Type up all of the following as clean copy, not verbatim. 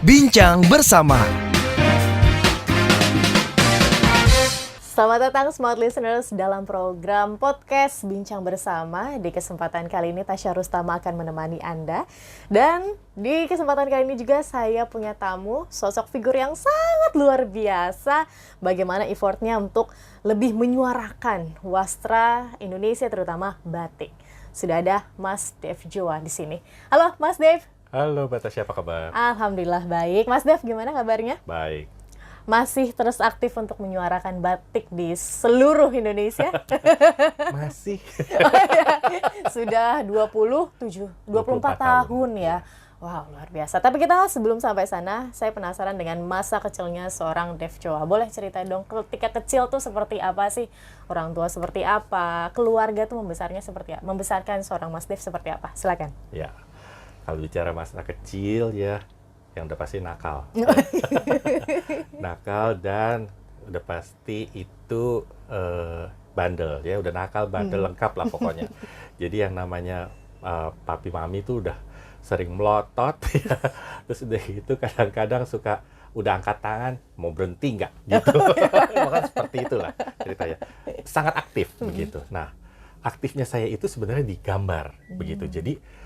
Bincang bersama. Selamat datang smart listeners dalam program podcast Bincang Bersama. Di kesempatan kali ini Tasya Rustama akan menemani Anda. Dan di kesempatan kali ini juga saya punya tamu, sosok figur yang sangat luar biasa. Bagaimana effortnya untuk lebih menyuarakan wastra Indonesia, terutama batik. Sudah ada Mas Dev Joa di sini. Halo Mas Dev. Halo Mbak Tasya, apa kabar? Alhamdulillah baik. Mas Dev, gimana kabarnya? Baik. Masih terus aktif untuk menyuarakan batik di seluruh Indonesia? Masih. Sudah 24 tahun ya. Wow, luar biasa. Tapi kita sebelum sampai sana, saya penasaran dengan masa kecilnya seorang Dev Joa. Boleh cerita dong, ketika kecil tuh seperti apa sih? Orang tua seperti apa? Keluarga tuh membesarkan seorang Mas Dev seperti apa? Silakan. Ya, kalau bicara masa kecil ya, yang udah pasti nakal. Nakal dan udah pasti itu bandel ya, udah nakal, bandel, lengkap lah pokoknya. Jadi yang namanya papi mami itu udah sering melotot ya. Terus udah gitu kadang-kadang suka udah angkat tangan, mau berhenti nggak gitu. Makanya seperti itulah ceritanya. Sangat aktif begitu. Nah, aktifnya saya itu sebenarnya di gambar begitu. Jadi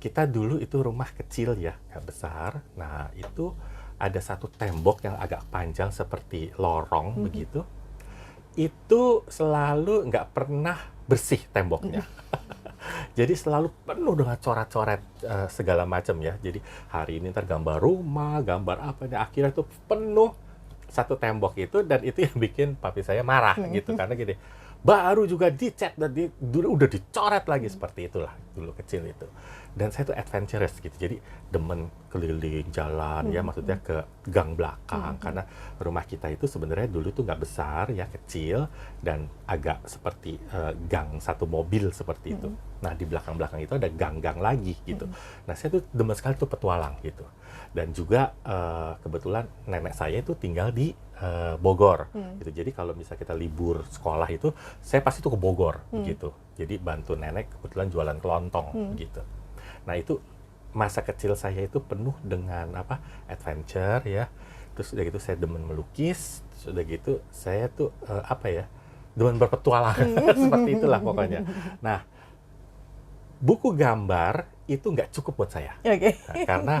kita dulu itu rumah kecil ya, nggak besar. Nah, itu ada satu tembok yang agak panjang seperti lorong begitu. Itu selalu nggak pernah bersih temboknya. Jadi selalu penuh dengan coret-coret segala macam ya. Jadi hari ini ntar gambar rumah, gambar apa, dan akhirnya itu penuh satu tembok itu, dan itu yang bikin papi saya marah gitu. Karena gini, baru juga dicat dan udah dicoret lagi, seperti itulah dulu kecil itu. Dan saya tuh adventurous gitu, jadi demen keliling jalan ya, maksudnya ke gang belakang, karena rumah kita itu sebenarnya dulu tuh nggak besar ya, kecil dan agak seperti gang satu mobil seperti itu. Nah, di belakang-belakang itu ada gang-gang lagi gitu. Nah, saya tuh demen sekali tuh petualang gitu. Dan juga kebetulan nenek saya itu tinggal di Bogor gitu. Jadi kalau misalnya kita libur sekolah itu, saya pasti tuh ke Bogor gitu. Jadi bantu nenek kebetulan jualan kelontong gitu. Nah, itu masa kecil saya itu penuh dengan adventure ya. Terus udah gitu saya demen melukis. Terus udah gitu saya tuh demen berpetualang. Seperti itulah pokoknya. Nah, buku gambar itu nggak cukup buat saya. Oke. Nah, karena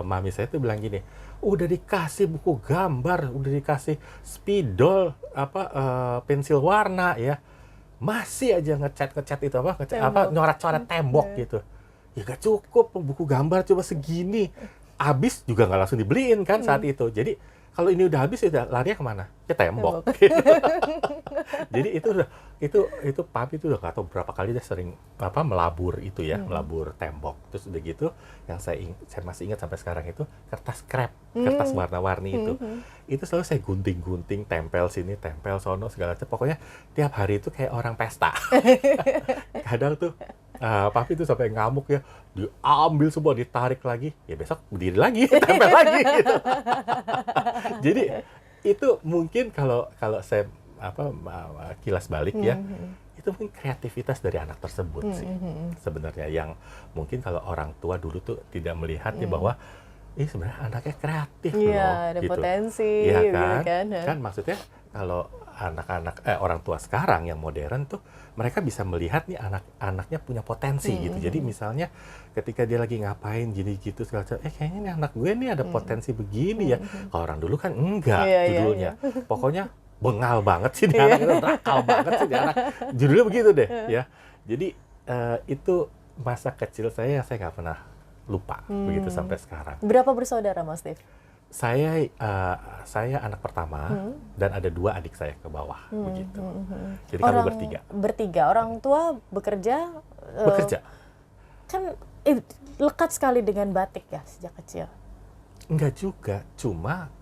mami saya tuh bilang gini, udah dikasih buku gambar, udah dikasih spidol, pensil warna ya, masih aja ngecat itu nyoret-coret tembok gitu. Ya nggak cukup, buku gambar cuma segini. Habis juga nggak langsung dibeliin kan saat itu. Jadi kalau ini udah habis, ya larinya kemana? Ke tembok. Jadi itu papi itu udah nggak tahu berapa kali dia sering melabur itu ya, melabur tembok. Terus udah gitu, yang saya masih ingat sampai sekarang itu kertas krep, kertas warna-warni itu. Itu selalu saya gunting-gunting, tempel sini, tempel sono, segala macam. Pokoknya tiap hari itu kayak orang pesta. Kadang tuh papi tuh sampai ngamuk ya, diambil semua, ditarik lagi, ya besok berdiri lagi, tempel lagi gitu. Jadi itu mungkin kalau saya kilas balik ya, itu mungkin kreativitas dari anak tersebut sih sebenarnya, yang mungkin kalau orang tua dulu tuh tidak melihat ya bahwa sebenarnya anaknya kreatif loh, ada gitu. potensi, Iya gitu kan? Kan maksudnya kalau orang tua sekarang yang modern tuh, mereka bisa melihat nih anak-anaknya punya potensi gitu. Jadi misalnya ketika dia lagi ngapain gini gitu segala macam, kayaknya nih anak gue nih ada potensi begini ya. Kalau orang dulu kan enggak judulnya. Pokoknya bengal banget sih dia anak, itu nakal banget sih dia anak. Judulnya begitu deh ya. Jadi itu masa kecil saya yang saya nggak pernah lupa begitu sampai sekarang. Berapa bersaudara Mas Dev? Saya anak pertama dan ada 2 adik saya ke bawah begitu. Jadi kami bertiga. Bertiga. Orang tua bekerja. Kan lekat sekali dengan batik ya sejak kecil. Enggak juga, cuma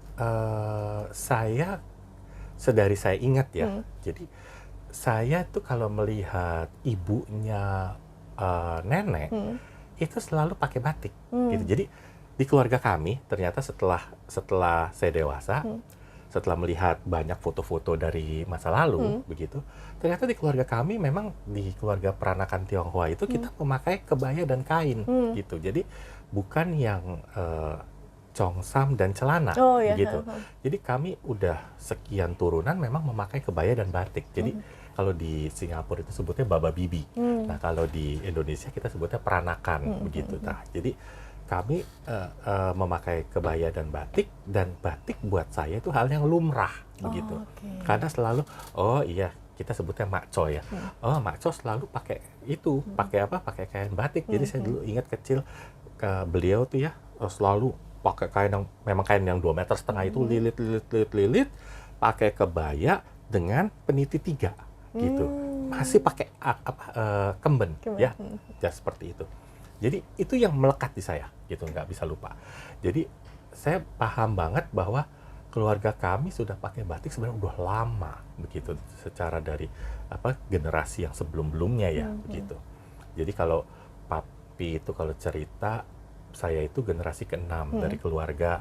sedari saya ingat ya. Jadi saya tuh kalau melihat ibunya nenek itu selalu pakai batik gitu. Jadi di keluarga kami ternyata setelah saya dewasa, setelah melihat banyak foto-foto dari masa lalu begitu, ternyata di keluarga kami memang di keluarga peranakan Tionghoa itu kita memakai kebaya dan kain gitu. Jadi bukan yang congsam dan celana gitu. Jadi kami udah sekian turunan memang memakai kebaya dan batik. Jadi kalau di Singapura itu sebutnya baba bibi. Nah, kalau di Indonesia kita sebutnya peranakan begitu. Nah, jadi kami memakai kebaya dan batik buat saya itu hal yang lumrah begitu. Karena selalu kita sebutnya makco ya. Makco selalu pakai itu, pakai apa? Pakai kain batik. Jadi saya dulu ingat kecil beliau tuh ya selalu pakai kain yang memang kain yang 2,5 meter itu lilit, pakai kebaya dengan peniti 3 gitu. Masih pakai kemben ya. Ya seperti itu. Jadi itu yang melekat di saya gitu, nggak bisa lupa. Jadi saya paham banget bahwa keluarga kami sudah pakai batik sebenarnya udah lama begitu, secara dari generasi yang sebelum-belumnya ya begitu. Jadi kalau papi itu kalau cerita, saya itu generasi ke-6 dari keluarga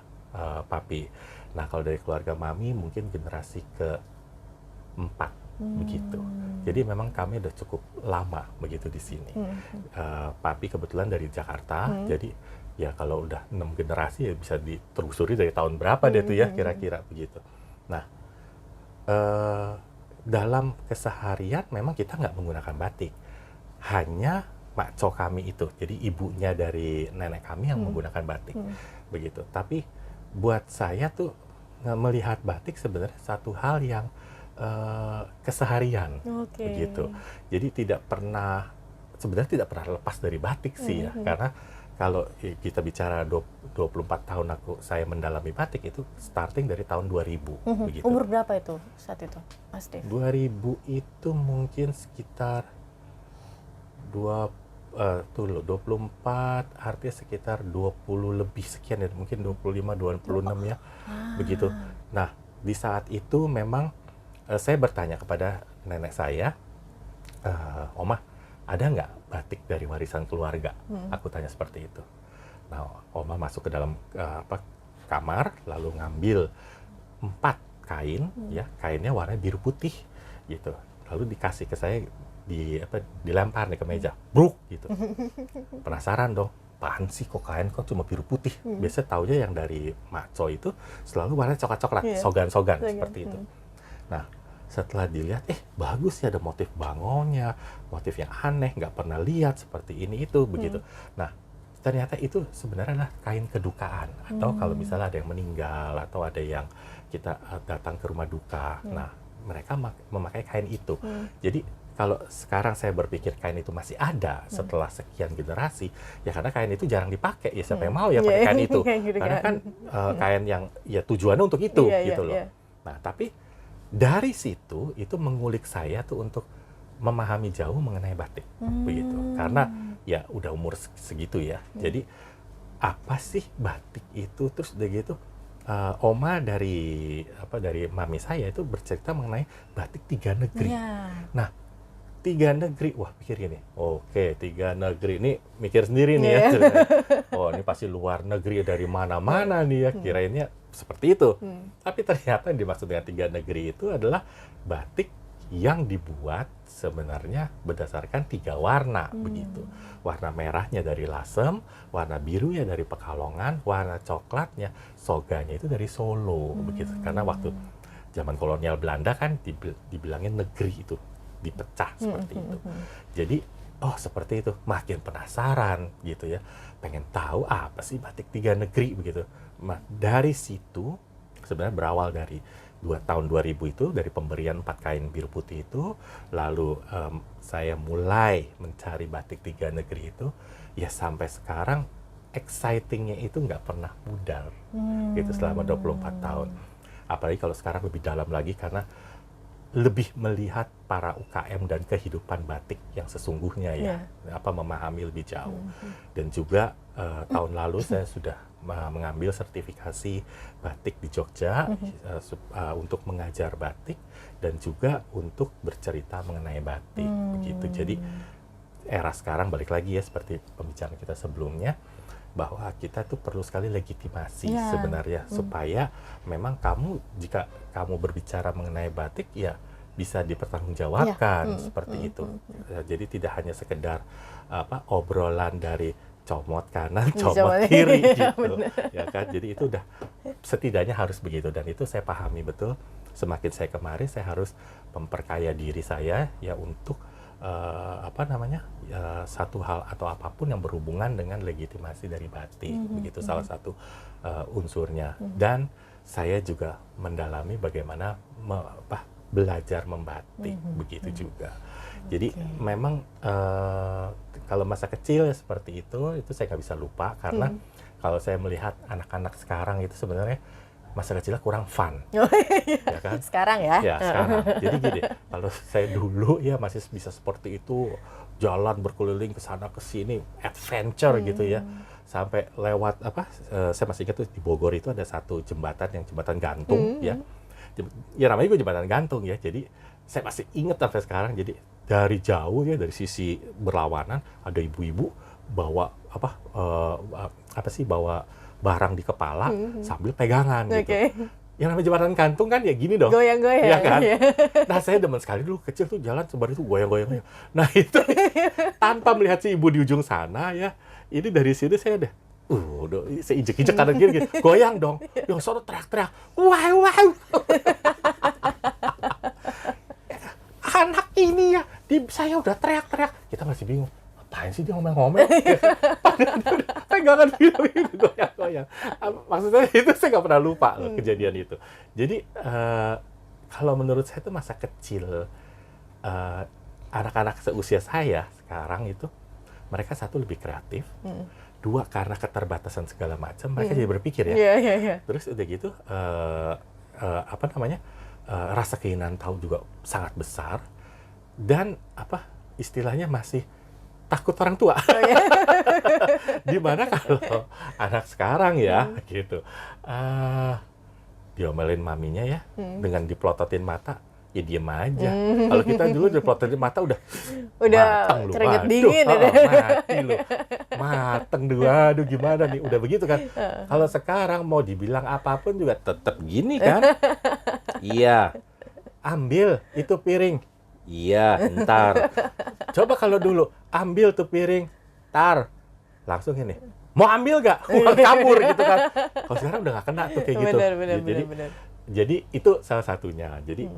papi. Nah, kalau dari keluarga mami mungkin generasi ke-4 begitu. Jadi memang kami udah cukup lama begitu di sini. Papi kebetulan dari Jakarta, jadi ya kalau udah 6 generasi ya bisa ditelusuri dari tahun berapa dia tuh ya kira-kira begitu. Nah, dalam keseharian memang kita nggak menggunakan batik, hanya makco kami itu, jadi ibunya dari nenek kami yang menggunakan batik begitu. Tapi buat saya tuh melihat batik sebenarnya satu hal yang keseharian begitu. Jadi sebenarnya tidak pernah lepas dari batik sih ya, karena kalau kita bicara 24 tahun saya mendalami batik itu starting dari tahun 2000 begitu. Umur berapa itu saat itu, Mas Dev? 2000 itu mungkin sekitar 24 artinya sekitar 20 lebih sekian ya, mungkin 25, 26 ya begitu. Nah, di saat itu memang saya bertanya kepada nenek saya, Oma, ada nggak batik dari warisan keluarga? Aku tanya seperti itu. Nah, Oma masuk ke dalam kamar, lalu ngambil 4 kain, ya kainnya warna biru putih gitu. Lalu dikasih ke saya, dilempar nih ke meja, bruk gitu. Penasaran dong, apaan sih kok kain kok cuma biru putih? Biasanya taunya yang dari makco itu selalu warna coklat-coklat, sogan-sogan seperti itu. Nah, setelah dilihat, bagus ya, ada motif bangonnya, motif yang aneh, nggak pernah lihat seperti ini itu begitu. Nah, ternyata itu sebenarnya adalah kain kedukaan, atau kalau misalnya ada yang meninggal atau ada yang kita datang ke rumah duka, nah mereka memakai kain itu. Jadi kalau sekarang saya berpikir kain itu masih ada setelah sekian generasi, ya karena kain itu jarang dipakai, ya siapa yang mau ya pakai kain itu, karena kan kain yang ya tujuannya untuk itu gitu loh. Nah, tapi dari situ itu mengulik saya tuh untuk memahami jauh mengenai batik begitu, karena ya udah umur segitu ya. Jadi apa sih batik itu? Terus udah gitu Oma dari mami saya itu bercerita mengenai batik 3 negeri. Nah, 3 negeri, wah pikir gini, oke 3 negeri ini mikir sendiri nih ya. Oh, ini pasti luar negeri dari mana-mana nih ya, kirainnya seperti itu. Tapi ternyata yang dimaksud dengan 3 negeri itu adalah batik yang dibuat sebenarnya berdasarkan 3 warna begitu. Warna merahnya dari Lasem, warna birunya dari Pekalongan, warna coklatnya, soganya itu dari Solo begitu. Karena waktu zaman kolonial Belanda kan dibilangin negeri itu dipecah seperti itu. Jadi seperti itu, makin penasaran gitu ya, pengen tahu apa sih batik 3 negeri begitu. Nah, dari situ sebenarnya berawal dari tahun 2000 itu, dari pemberian 4 kain biru putih itu, lalu saya mulai mencari batik 3 negeri itu, ya sampai sekarang excitingnya itu nggak pernah pudar gitu selama 24 tahun. Apalagi kalau sekarang lebih dalam lagi karena lebih melihat para UKM dan kehidupan batik yang sesungguhnya ya, memahami lebih jauh. Dan juga tahun lalu saya sudah mengambil sertifikasi batik di Jogja untuk mengajar batik dan juga untuk bercerita mengenai batik begitu. Jadi era sekarang balik lagi ya seperti pembicaraan kita sebelumnya, bahwa kita tuh perlu sekali legitimasi Ya. sebenarnya supaya memang jika kamu berbicara mengenai batik ya bisa dipertanggungjawabkan seperti itu. Jadi tidak hanya sekedar obrolan dari comot kanan, comot kiri gitu. Ya kan? Jadi itu udah setidaknya harus begitu, dan itu saya pahami betul. Semakin saya kemari saya harus memperkaya diri saya ya untuk satu hal atau apapun yang berhubungan dengan legitimasi dari batik, begitu salah satu unsurnya. Dan saya juga mendalami bagaimana belajar membatik, begitu juga. Jadi memang kalau masa kecil ya seperti itu saya nggak bisa lupa, karena kalau saya melihat anak-anak sekarang itu sebenarnya masa kecilnya kurang fun, ya kan? Sekarang ya? Ya sekarang. Jadi gini, kalau saya dulu ya masih bisa seperti itu, jalan berkeliling ke sana ke sini, adventure gitu ya, sampai lewat saya masih ingat tuh di Bogor itu ada satu jembatan yang jembatan gantung ya namanya juga jembatan gantung ya. Jadi saya masih ingat sampai sekarang. Jadi dari jauh ya, dari sisi berlawanan ada ibu-ibu bawa bawa barang di kepala sambil pegangan gitu. Yang namanya jembatan gantung kan ya gini dong. Goyang-goyang. Ya kan? Nah saya demen sekali dulu kecil tuh jalan sebar itu goyang-goyang. Nah itu tanpa melihat si ibu di ujung sana ya. Ini dari sini saya udah saya injek-injek kanan kiri gitu. Goyang dong. Yang sono teriak-teriak. Wow. Anak ini ya, saya udah teriak-teriak. Kita masih bingung. Apaan sih dia ngomel-ngomel? Padahal dia udah pegangan gitu, goyang-goyang. Maksudnya itu saya nggak pernah lupa loh kejadian itu. Jadi kalau menurut saya itu masa kecil anak-anak seusia saya sekarang itu mereka satu lebih kreatif, dua karena keterbatasan segala macam mereka jadi berpikir ya. Terus udah gitu rasa keinginan tahu juga sangat besar, dan istilahnya masih takut orang tua. Dimana kalau anak sekarang ya gitu diomelin maminya ya dengan diplototin mata ya diem aja. Kalau kita dulu diplototin mata udah mateng lu, keringet waduh, dingin mati lu, mateng lu, aduh gimana nih, udah begitu kan. Kalau sekarang mau dibilang apapun juga tetap gini kan. Iya, ambil itu piring. Iya, ntar. Coba kalau dulu, ambil tuh piring, tar. Langsung ini, mau ambil gak? Kabur gitu kan. Kalau sekarang udah gak kena tuh kayak gitu. Benar. Jadi itu salah satunya. Jadi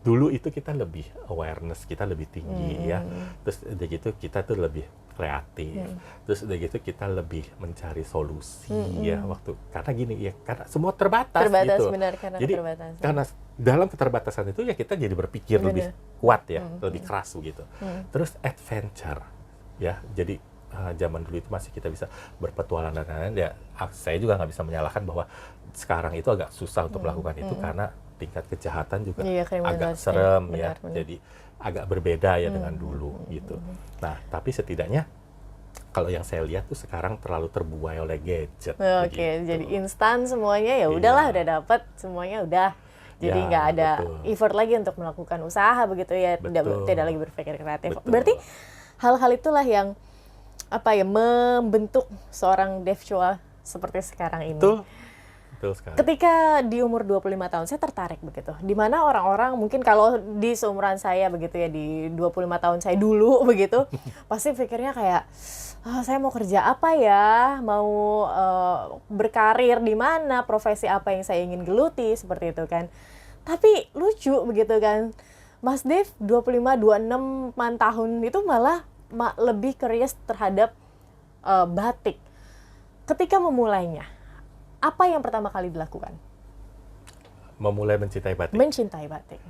dulu itu kita lebih awareness, kita lebih tinggi ya. Terus udah gitu kita tuh lebih kreatif. Terus udah gitu kita lebih mencari solusi ya waktu. Karena gini ya, karena semua terbatas gitu. Benar, karena jadi keterbatasan. karena dalam keterbatasan itu ya kita jadi berpikir lebih kuat ya, lebih keras gitu. Terus adventure ya. Jadi zaman dulu itu masih kita bisa berpetualang dan lain-lain ya. Saya juga nggak bisa menyalahkan bahwa sekarang itu agak susah untuk melakukan itu karena tingkat kejahatan juga agak serem ya. Jadi agak berbeda ya dengan dulu gitu. Nah, tapi setidaknya kalau yang saya lihat tuh sekarang terlalu terbuai oleh gadget. Oke, jadi instan semuanya ya udahlah, udah dapat semuanya udah. Jadi nggak ada effort lagi untuk melakukan usaha begitu ya, tidak lagi berpikir kreatif. Berarti hal-hal itulah yang membentuk seorang Dev Chua seperti sekarang ini. Betul sekali. Ketika di umur 25 tahun saya tertarik begitu. Di mana orang-orang mungkin kalau di seumuran saya begitu ya, di 25 tahun saya dulu begitu, pasti pikirnya kayak saya mau kerja apa ya, mau berkarir di mana, profesi apa yang saya ingin geluti seperti itu kan. Tapi lucu begitu kan. Mas Dev 25-26 tahun itu malah lebih curious terhadap batik. Ketika memulainya, apa yang pertama kali dilakukan? Memulai mencintai batik. Mencintai batik.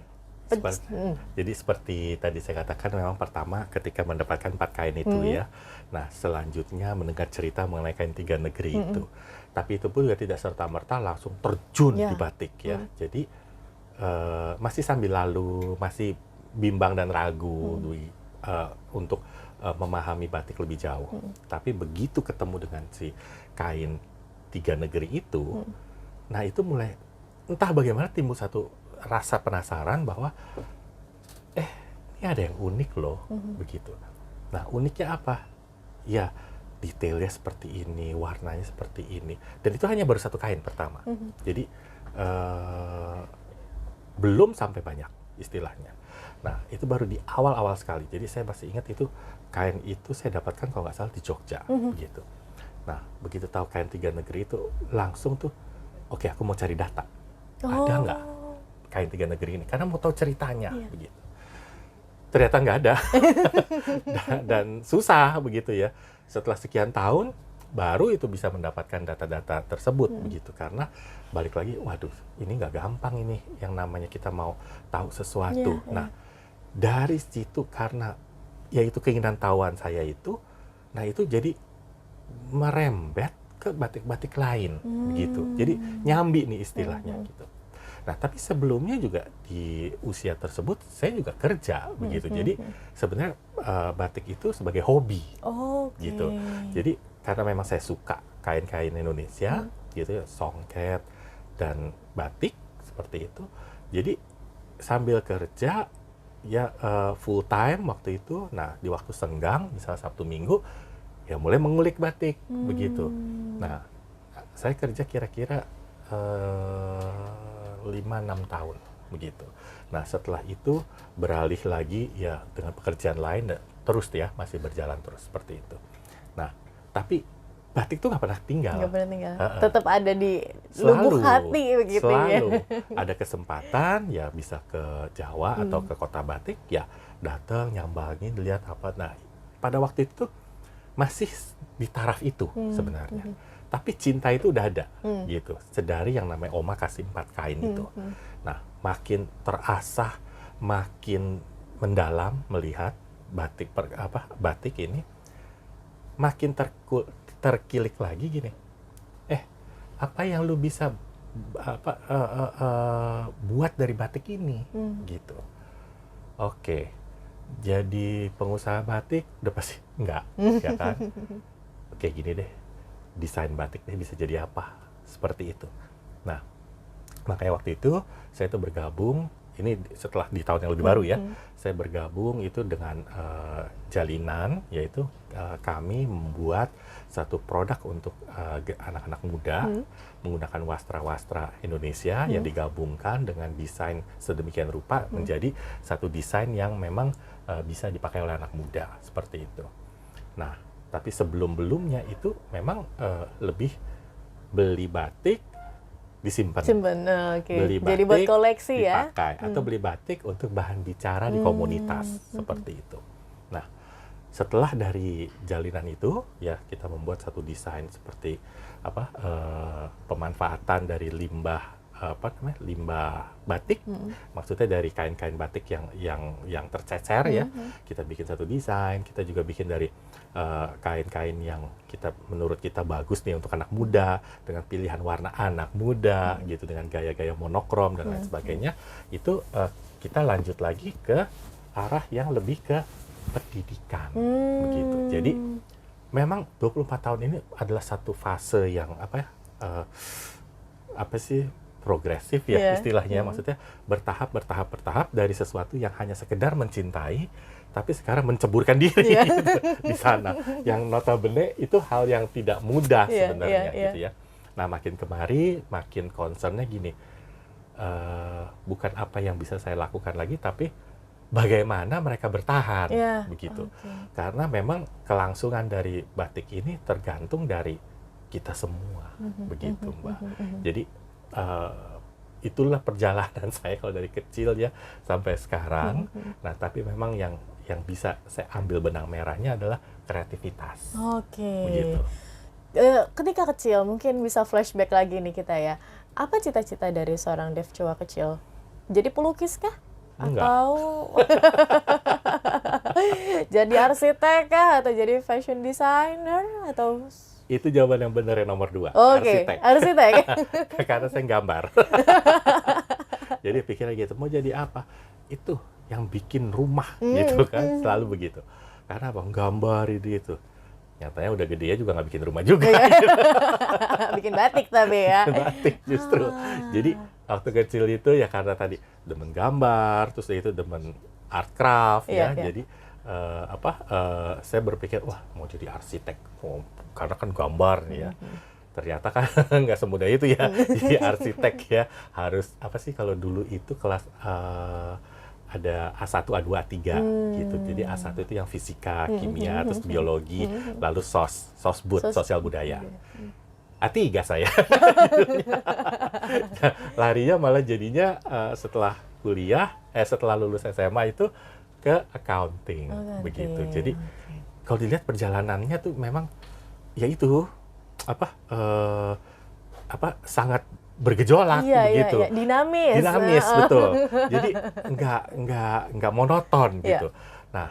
Jadi seperti tadi saya katakan, memang pertama ketika mendapatkan 4 kain itu ya. Nah, selanjutnya mendengar cerita mengenai kain 3 negeri itu. Tapi itu pun juga tidak serta-merta langsung terjun di batik ya. Jadi masih sambil lalu, masih bimbang dan ragu untuk memahami batik lebih jauh. Tapi begitu ketemu dengan si kain 3 negeri itu, nah itu mulai entah bagaimana timbul satu rasa penasaran bahwa ini ada yang unik loh, begitu. Nah, uniknya apa? Ya, detailnya seperti ini, warnanya seperti ini. Dan itu hanya baru satu kain pertama. Jadi belum sampai banyak istilahnya. Nah, itu baru di awal-awal sekali. Jadi saya masih ingat itu kain itu saya dapatkan kalau nggak salah di Jogja, begitu. Nah, begitu tahu kain 3 negeri itu langsung tuh, oke, aku mau cari data. Ada nggak kain 3 negeri ini? Karena mau tahu ceritanya, begitu. Ternyata nggak ada. Dan susah begitu ya. Setelah sekian tahun, baru itu bisa mendapatkan data-data tersebut, begitu. Karena balik lagi, waduh, ini nggak gampang ini yang namanya kita mau tahu sesuatu. Nah, dari situ karena yaitu keinginan tahuan saya itu, nah itu jadi merembet ke batik-batik lain, begitu. Jadi nyambi nih istilahnya gitu. Nah, tapi sebelumnya juga di usia tersebut saya juga kerja, begitu. Jadi sebenarnya batik itu sebagai hobi, gitu. Jadi karena memang saya suka kain-kain Indonesia, gitu ya, songket dan batik seperti itu. Jadi sambil kerja ya full time waktu itu. Nah, di waktu senggang, misalnya Sabtu Minggu, ya mulai mengulik batik, begitu. Nah, saya kerja kira-kira 5-6 tahun, begitu. Nah, setelah itu beralih lagi ya dengan pekerjaan lain, dan terus ya masih berjalan terus seperti itu. Nah, tapi batik tuh nggak pernah tinggal. Nggak pernah tinggal. Tetap ada di lubuk hati begitu selalu. ya. Ada kesempatan ya bisa ke Jawa atau ke kota batik ya datang nyambangin lihat apa. Nah, pada waktu itu masih di taraf itu sebenarnya. Tapi cinta itu udah ada gitu. Sedari yang namanya Oma kasih 4 kain itu. Nah, makin terasah, makin mendalam melihat batik ini makin terkilik lagi gini. Apa yang lu bisa buat dari batik ini gitu. Oke. Jadi pengusaha batik udah pasti enggak, ya kan? Oke, gini deh. Desain batik deh bisa jadi apa? Seperti itu. Nah, makanya waktu itu saya tuh bergabung, ini setelah di tahun yang lebih baru ya, saya bergabung itu dengan Jalinan, yaitu kami membuat satu produk untuk anak-anak muda menggunakan wastra-wastra Indonesia yang digabungkan dengan desain sedemikian rupa menjadi satu desain yang memang bisa dipakai oleh anak muda, seperti itu. Nah, tapi sebelum-belumnya itu memang lebih beli batik disimpan, beli batik jadi buat koleksi dipakai, atau beli batik untuk bahan bicara di komunitas, seperti itu. Nah, setelah dari Jalinan itu ya kita membuat satu desain seperti pemanfaatan dari limbah limbah batik, maksudnya dari kain-kain batik yang tercecer ya, kita bikin satu desain. Kita juga bikin dari kain-kain yang menurut kita bagus nih untuk anak muda, dengan pilihan warna anak muda gitu, dengan gaya-gaya monokrom dan lain sebagainya. Itu kita lanjut lagi ke arah yang lebih ke pendidikan, begitu. Jadi memang 24 tahun ini adalah satu fase yang progresif ya istilahnya, maksudnya bertahap dari sesuatu yang hanya sekedar mencintai, tapi sekarang menceburkan diri gitu, di sana. Yang notabene itu hal yang tidak mudah sebenarnya gitu ya. Nah, makin kemari makin concernnya gini, bukan apa yang bisa saya lakukan lagi, tapi bagaimana mereka bertahan begitu. Karena memang kelangsungan dari batik ini tergantung dari kita semua, begitu Mbak. Jadi itulah perjalanan saya kalau dari kecil ya sampai sekarang. Nah, tapi memang yang bisa saya ambil benang merahnya adalah kreativitas. Begitu. Ketika kecil mungkin bisa flashback lagi nih kita ya. Apa cita-cita dari seorang Dev Chua kecil? Jadi pelukis kah? Enggak. Atau jadi arsitek kah? Atau jadi fashion designer? Atau Itu jawaban yang benar yang nomor 2, arsitek. Karena saya gambar. Jadi pikirnya gitu, mau jadi apa? Itu yang bikin rumah gitu kan, selalu begitu. Karena apa? Gambar itu. Nyatanya udah gede ya juga nggak bikin rumah juga. Bikin batik tapi ya. Batik justru. Jadi waktu kecil itu ya karena tadi demen gambar, terus itu demen art craft ya. Jadi saya berpikir wah mau jadi arsitek, karena kan gambar ya. Ternyata kan nggak semudah itu ya jadi arsitek ya. Harus apa sih kalau dulu itu kelas ada A1, A2, A3 gitu. Jadi A1 itu yang fisika, kimia, terus biologi, lalu sosbud, sosial budaya. A3 saya. Nah, larinya malah jadinya setelah kuliah, setelah lulus SMA itu ke accounting, begitu. Jadi kalau dilihat perjalanannya tuh memang ya itu sangat bergejolak begitu. Iya. Dinamis, betul. Jadi nggak monoton Iya. gitu. Nah,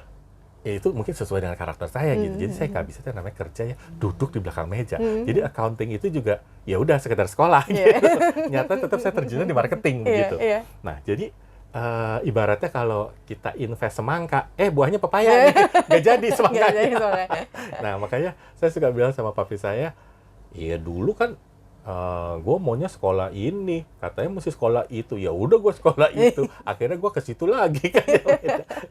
ya itu mungkin sesuai dengan karakter saya gitu. Jadi saya nggak bisa tuh namanya kerja ya duduk di belakang meja. Jadi accounting itu juga ya udah sekedar sekolah gitu. Nyata tetap saya terjun di marketing gitu. Nah, jadi ibaratnya kalau kita invest semangka, buahnya pepaya nih, nggak jadi semangkanya. Nah, makanya saya suka bilang sama papi saya, iya dulu kan gue maunya sekolah ini, katanya mesti sekolah itu, ya udah gue sekolah itu, akhirnya gue ke situ lagi kan.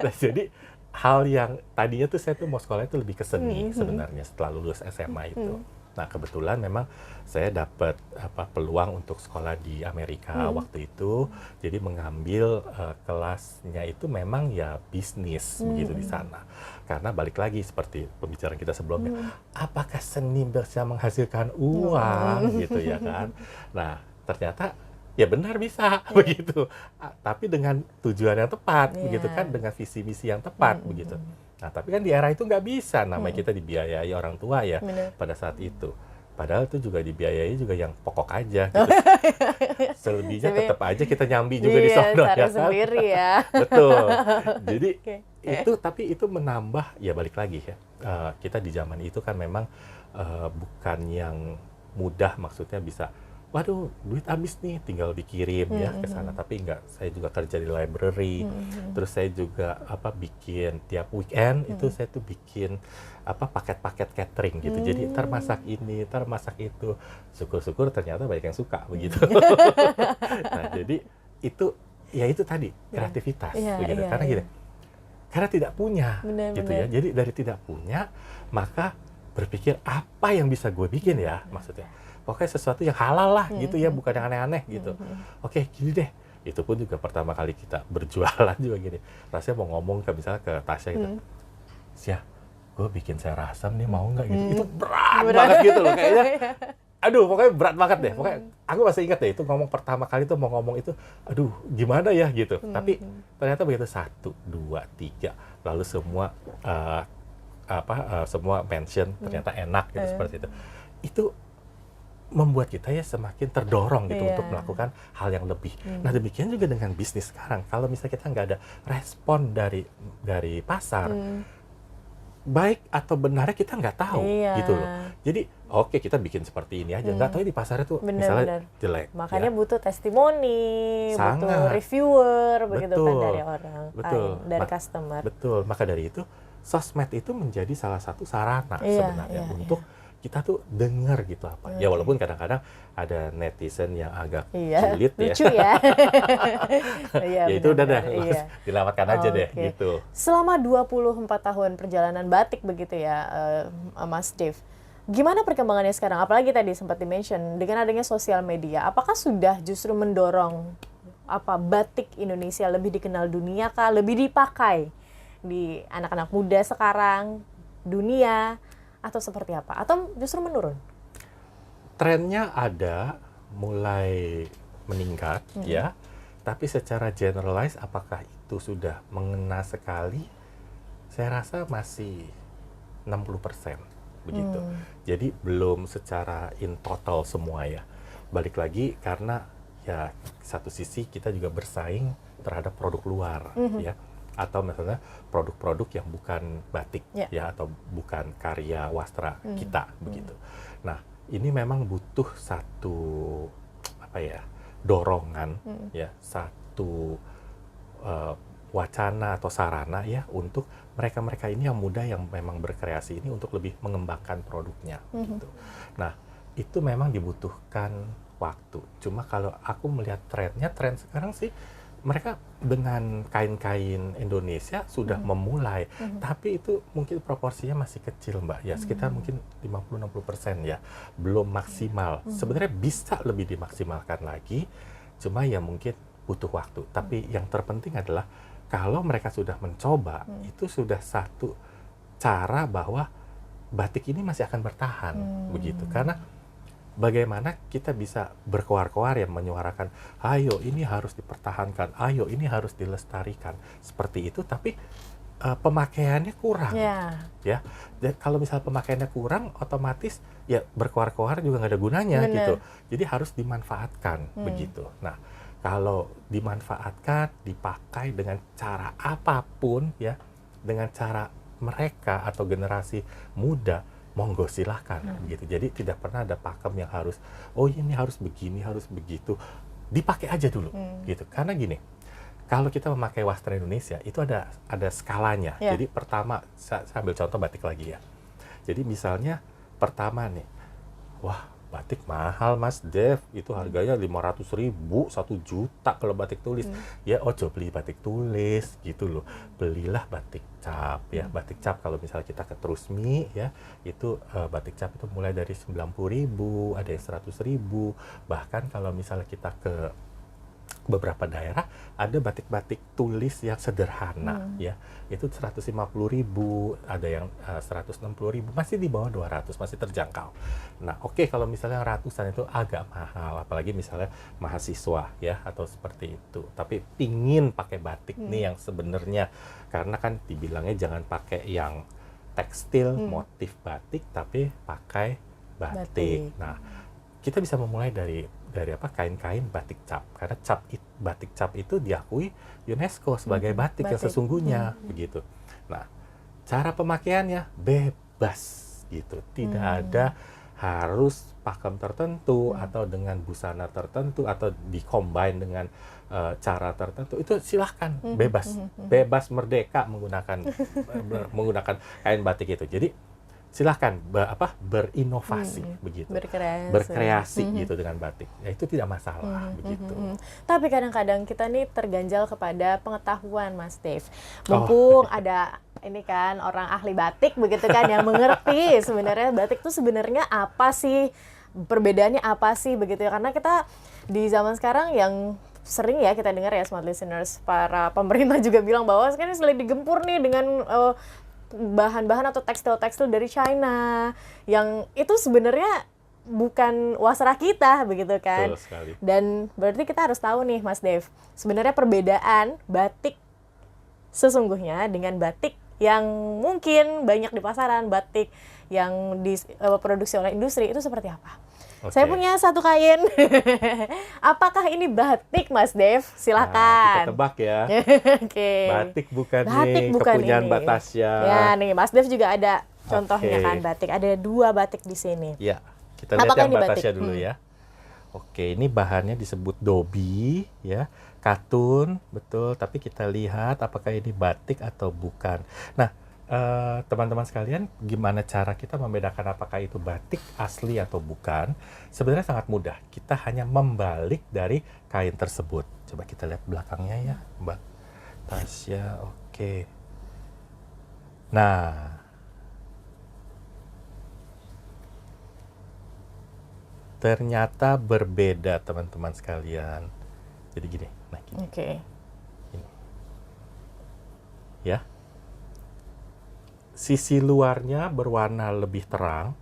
Nah, jadi hal yang tadinya tuh saya tuh mau sekolah itu lebih ke seni sebenarnya setelah lulus SMA itu. Nah, kebetulan memang saya dapat peluang untuk sekolah di Amerika waktu itu. Jadi mengambil kelasnya itu memang ya bisnis begitu di sana. Karena balik lagi seperti pembicaraan kita sebelumnya, apakah seni bisa menghasilkan uang gitu ya kan? Nah, ternyata ya benar bisa begitu. Tapi dengan tujuan yang tepat begitu kan, dengan visi misi yang tepat begitu. Nah, tapi kan di era itu nggak bisa, namanya kita dibiayai orang tua ya pada saat itu. Padahal itu juga dibiayai juga yang pokok aja gitu. Selebihnya tetap aja kita nyambi juga di sono ya kan. Sendiri ya. Betul. Jadi tapi itu menambah, ya balik lagi ya. Kita di zaman itu kan memang bukan yang mudah, maksudnya bisa waduh, duit habis nih, tinggal dikirim ya ke sana. Tapi enggak, saya juga kerja di library. Terus saya juga bikin tiap weekend itu saya tuh bikin paket-paket catering gitu. Jadi ntar masak ini, ntar masak itu. Syukur-syukur ternyata banyak yang suka begitu. Nah, jadi itu tadi kreativitas begitu. Karena gini, karena tidak punya gitu ya. Jadi dari tidak punya, maka berpikir apa yang bisa gue bikin ya maksudnya. Pokoknya sesuatu yang halal lah gitu ya, bukan yang aneh-aneh gitu. Oke, gini deh. Itu pun juga pertama kali kita berjualan juga gini. Rasanya mau ngomong misalnya ke Tasya gitu. Sia, gue bikin sayur asam nih, mau nggak gitu. Itu berat banget gitu loh kayaknya. Aduh, pokoknya berat banget deh. Pokoknya aku masih ingat deh itu ngomong pertama kali tuh mau ngomong itu, aduh gimana ya gitu. Tapi ternyata begitu 1, 2, 3, lalu semua semua mention ternyata enak gitu seperti itu. Itu membuat kita ya semakin terdorong gitu untuk melakukan hal yang lebih. Nah, demikian juga dengan bisnis sekarang. Kalau misalnya kita nggak ada respon dari pasar, baik atau benarnya kita nggak tahu gitu loh. Jadi oke, kita bikin seperti ini aja, nggak tahu di pasarnya tuh misalnya jelek. Makanya butuh testimoni, Sangat. butuh reviewer, begitu kan Betul. dari orang, dari customer. Betul, maka dari itu sosmed itu menjadi salah satu sarana sebenarnya untuk kita tuh dengar gitu apa. Ya walaupun kadang-kadang ada netizen yang agak sulit ya. Lucu ya. Ya itu udah deh, dilewatkan aja deh gitu. Selama 24 tahun perjalanan batik begitu ya, Mas Dev. Gimana perkembangannya sekarang? Apalagi tadi sempat di-mention dengan adanya sosial media. Apakah sudah justru mendorong batik Indonesia lebih dikenal dunia kah? Lebih dipakai di anak-anak muda sekarang, dunia, atau seperti apa? Atau justru menurun? Trennya ada, mulai meningkat ya. Tapi secara generalize apakah itu sudah mengena sekali? Saya rasa masih 60% begitu. Jadi belum secara in total semua ya. Balik lagi karena ya satu sisi kita juga bersaing terhadap produk luar ya. Atau misalnya produk-produk yang bukan batik ya, atau bukan karya wastra kita begitu. Nah, ini memang butuh satu dorongan ya, satu wacana atau sarana ya untuk mereka-mereka ini yang muda yang memang berkreasi ini untuk lebih mengembangkan produknya gitu. Nah, itu memang dibutuhkan waktu. Cuma kalau aku melihat tren sekarang sih mereka dengan kain-kain Indonesia sudah memulai, tapi itu mungkin proporsinya masih kecil, Mbak. Ya, sekitar mungkin 50-60% ya, belum maksimal. Sebenarnya bisa lebih dimaksimalkan lagi, cuma ya mungkin butuh waktu. Tapi yang terpenting adalah kalau mereka sudah mencoba, itu sudah satu cara bahwa batik ini masih akan bertahan, begitu. Karena bagaimana kita bisa berkoar-koar yang menyuarakan, ayo ini harus dipertahankan, ayo ini harus dilestarikan, seperti itu. Tapi pemakaiannya kurang, ya. Dan kalau misal pemakaiannya kurang, otomatis ya berkoar-koar juga nggak ada gunanya. Bener. Gitu. Jadi harus dimanfaatkan, begitu. Nah, kalau dimanfaatkan, dipakai dengan cara apapun, ya, dengan cara mereka atau generasi muda, monggo silahkan gitu. Jadi tidak pernah ada pakem yang harus, oh ini harus begini, harus begitu. Dipakai aja dulu gitu. Karena gini, kalau kita memakai wastra Indonesia itu ada skalanya. Jadi pertama, saya ambil contoh batik lagi ya. Jadi misalnya pertama nih, wah batik mahal Mas Dev, itu harganya 500.000, 1 juta kalau batik tulis. Ya ojo beli batik tulis gitu loh. Belilah batik cap ya. Batik cap kalau misalnya kita ke Trusmi ya, itu batik cap itu mulai dari 90.000, ada yang 100.000. Bahkan kalau misalnya kita ke beberapa daerah ada batik-batik tulis yang sederhana ya, itu 150.000, ada yang 160.000, masih di bawah 200, masih terjangkau. Nah oke, kalau misalnya ratusan itu agak mahal, apalagi misalnya mahasiswa ya atau seperti itu, tapi pingin pakai batik nih yang sebenarnya, karena kan dibilangnya jangan pakai yang tekstil motif batik, tapi pakai batik. Nah kita bisa memulai dari apa, kain-kain batik cap, karena batik cap itu diakui UNESCO sebagai batik yang sesungguhnya begitu. Nah, cara pemakaiannya bebas gitu, tidak ada harus pakem tertentu atau dengan busana tertentu atau dikombin dengan cara tertentu, itu silahkan bebas merdeka menggunakan kain batik itu. Jadi silahkan berinovasi begitu, berkreasi gitu dengan batik. Ya itu tidak masalah begitu. Tapi kadang-kadang kita nih terganjal kepada pengetahuan, Mas Dev. Mumpung ada ini kan orang ahli batik begitu kan yang mengerti sebenarnya batik itu sebenarnya apa sih, perbedaannya apa sih begitu ya. Karena kita di zaman sekarang yang sering ya kita dengar ya smart listeners, para pemerintah juga bilang bahwa sekarang selain digempur nih dengan bahan-bahan atau tekstil-tekstil dari China yang itu sebenarnya bukan wasra kita begitu kan. Betul sekali. Dan berarti kita harus tahu nih Mas Dev, sebenarnya perbedaan batik sesungguhnya dengan batik yang mungkin banyak di pasaran, batik yang diproduksi oleh industri itu seperti apa? Saya punya satu kain. Apakah ini batik, Mas Dev? Silakan. Kita tebak ya. Batik bukan batik nih, bukan kepunyaan ini. Mbak Tasya. Ya nih, Mas Dev juga ada contohnya kan batik. Ada 2 batik di sini. Ya, kita lihat Apakah yang ini Mbak batik? Tasya dulu ya. Oke, ini bahannya disebut dobi ya, katun, betul. Tapi kita lihat apakah ini batik atau bukan. Nah, teman-teman sekalian, gimana cara kita membedakan apakah itu batik asli atau bukan? Sebenarnya sangat mudah. Kita hanya membalik dari kain tersebut. Coba kita lihat belakangnya ya, Mbak Tasya. Oke. Nah, ternyata berbeda teman-teman sekalian. Jadi gini, nah gini. Gini. Ya. Sisi luarnya berwarna lebih terang,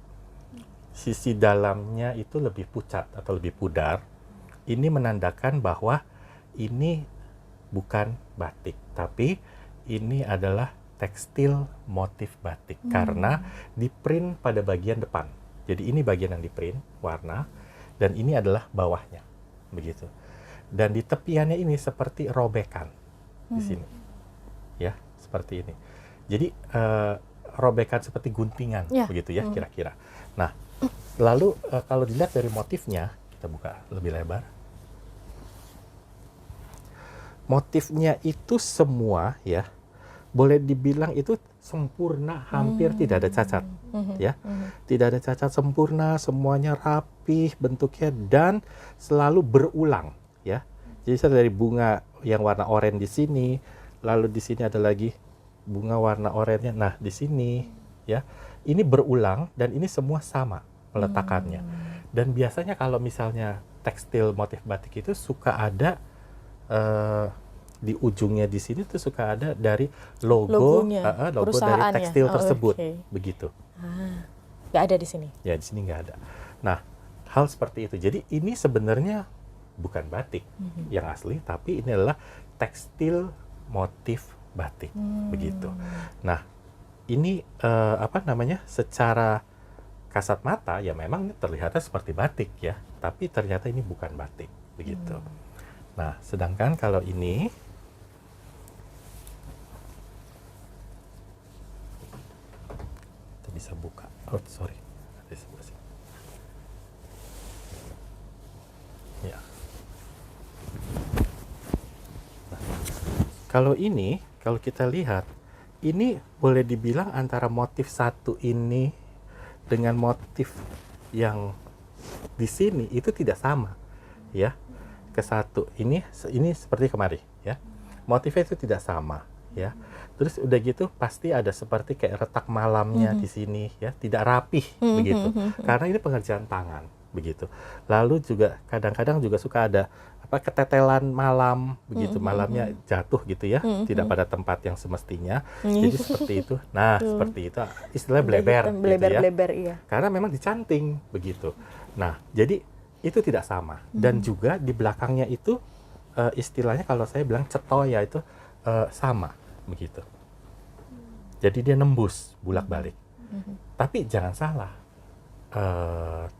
sisi dalamnya itu lebih pucat atau lebih pudar. Ini menandakan bahwa ini bukan batik, tapi ini adalah tekstil motif batik karena diprint pada bagian depan. Jadi ini bagian yang diprint warna dan ini adalah bawahnya, begitu. Dan di tepiannya ini seperti robekan di sini, ya seperti ini. Jadi robekan seperti guntingan, begitu ya kira-kira. Nah, lalu kalau dilihat dari motifnya, kita buka lebih lebar. Motifnya itu semua ya, boleh dibilang itu sempurna, hampir tidak ada cacat, ya, tidak ada cacat, sempurna, semuanya rapih bentuknya dan selalu berulang, ya. Jadi dari bunga yang warna oranye di sini, lalu di sini ada lagi bunga warna oranye. Nah, di sini ya, ini berulang dan ini semua sama peletakannya. Dan biasanya kalau misalnya tekstil motif batik itu suka ada di ujungnya di sini tuh suka ada dari logo dari tekstil tersebut, begitu. Nggak ada di sini. Ya, di sini nggak ada. Nah, hal seperti itu. Jadi ini sebenarnya bukan batik yang asli, tapi ini adalah tekstil motif batik, begitu. Nah, ini secara kasat mata ya memang terlihatnya seperti batik ya, tapi ternyata ini bukan batik, begitu. Nah, sedangkan kalau ini kita bisa buka. Oh, sorry. Ada sebelah sini. Ya. Nah, kalau kita lihat, ini boleh dibilang antara motif satu ini dengan motif yang di sini itu tidak sama, ya. Ke satu ini seperti kemarin, ya. Motifnya itu tidak sama, ya. Terus udah gitu pasti ada seperti kayak retak malamnya di sini, ya, tidak rapih begitu. Karena ini pengerjaan tangan, begitu. Lalu juga kadang-kadang juga suka ada ketetelan malam begitu, malamnya jatuh gitu ya, tidak pada tempat yang semestinya. Jadi seperti itu. Nah, seperti itu istilahnya bleber gitu ya. Iya. Karena memang dicanting begitu. Nah, jadi itu tidak sama. Dan juga di belakangnya itu istilahnya kalau saya bilang cetoya itu sama begitu. Jadi dia nembus bolak-balik. Tapi jangan salah,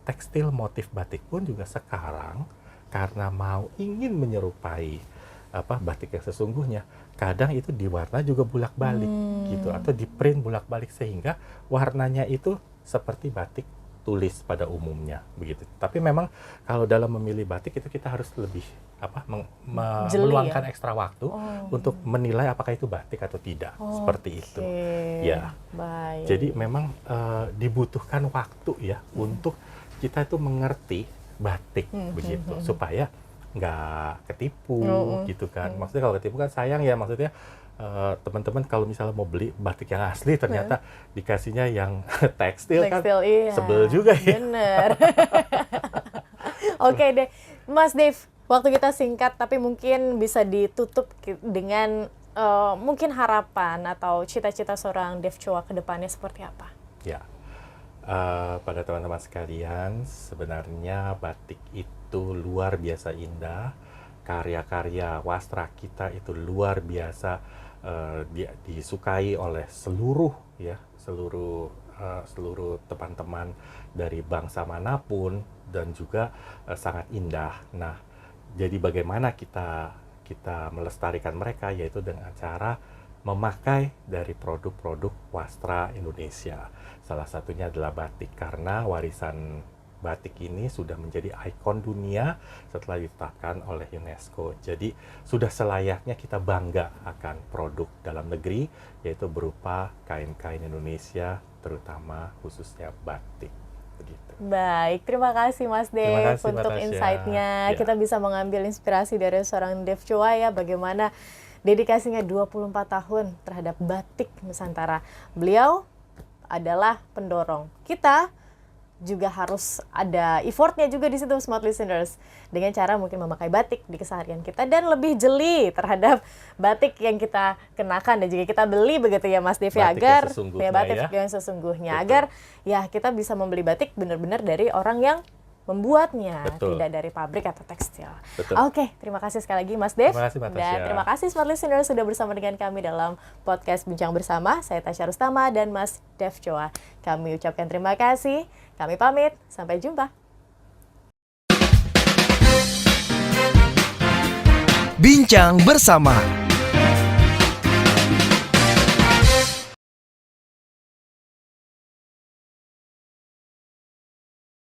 tekstil motif batik pun juga sekarang karena ingin menyerupai batik yang sesungguhnya, kadang itu diwarna juga bolak-balik gitu, atau di print bolak-balik sehingga warnanya itu seperti batik tulis pada umumnya begitu. Tapi memang kalau dalam memilih batik itu kita harus lebih meluangkan ekstra waktu untuk menilai apakah itu batik atau tidak, seperti itu. Ya. Baik. Jadi memang dibutuhkan waktu ya untuk kita itu mengerti batik begitu, supaya nggak ketipu gitu kan. Maksudnya kalau ketipu kan sayang ya, maksudnya teman-teman kalau misalnya mau beli batik yang asli ternyata dikasihnya yang tekstil kan, iya. Sebel juga ya. Bener. Oke deh, Mas Dev, waktu kita singkat tapi mungkin bisa ditutup dengan mungkin harapan atau cita-cita seorang Dev Choa ke depannya seperti apa? Ya, pada teman-teman sekalian, sebenarnya batik itu luar biasa indah. Karya-karya wastra kita itu luar biasa disukai oleh seluruh teman-teman dari bangsa manapun, dan juga sangat indah. Nah, jadi bagaimana kita melestarikan mereka, yaitu dengan cara memakai dari produk-produk wastra Indonesia. Salah satunya adalah batik, karena warisan batik ini sudah menjadi ikon dunia setelah ditetapkan oleh UNESCO. Jadi sudah selayaknya kita bangga akan produk dalam negeri, yaitu berupa kain-kain Indonesia, terutama khususnya batik. Begitu. Baik, terima kasih Mas Dev untuk insight-nya. Ya. Kita bisa mengambil inspirasi dari seorang Dev Choa ya, bagaimana dedikasinya 24 tahun terhadap batik Nusantara. Beliau adalah pendorong. Kita juga harus ada effortnya juga di situ, smart listeners, dengan cara mungkin memakai batik di keseharian kita dan lebih jeli terhadap batik yang kita kenakan dan juga kita beli begitu ya Mas Dev, agar batik yang sesungguhnya, agar ya kita bisa membeli batik benar-benar dari orang yang membuatnya, tidak dari pabrik atau tekstil. Oke, terima kasih sekali lagi Mas Dev. Terima kasih, dan terima kasih smart listeners sudah bersama dengan kami dalam podcast Bincang Bersama. Saya Tasya Rustama dan Mas Dev Choa. Kami ucapkan terima kasih. Kami pamit, sampai jumpa. Bincang Bersama.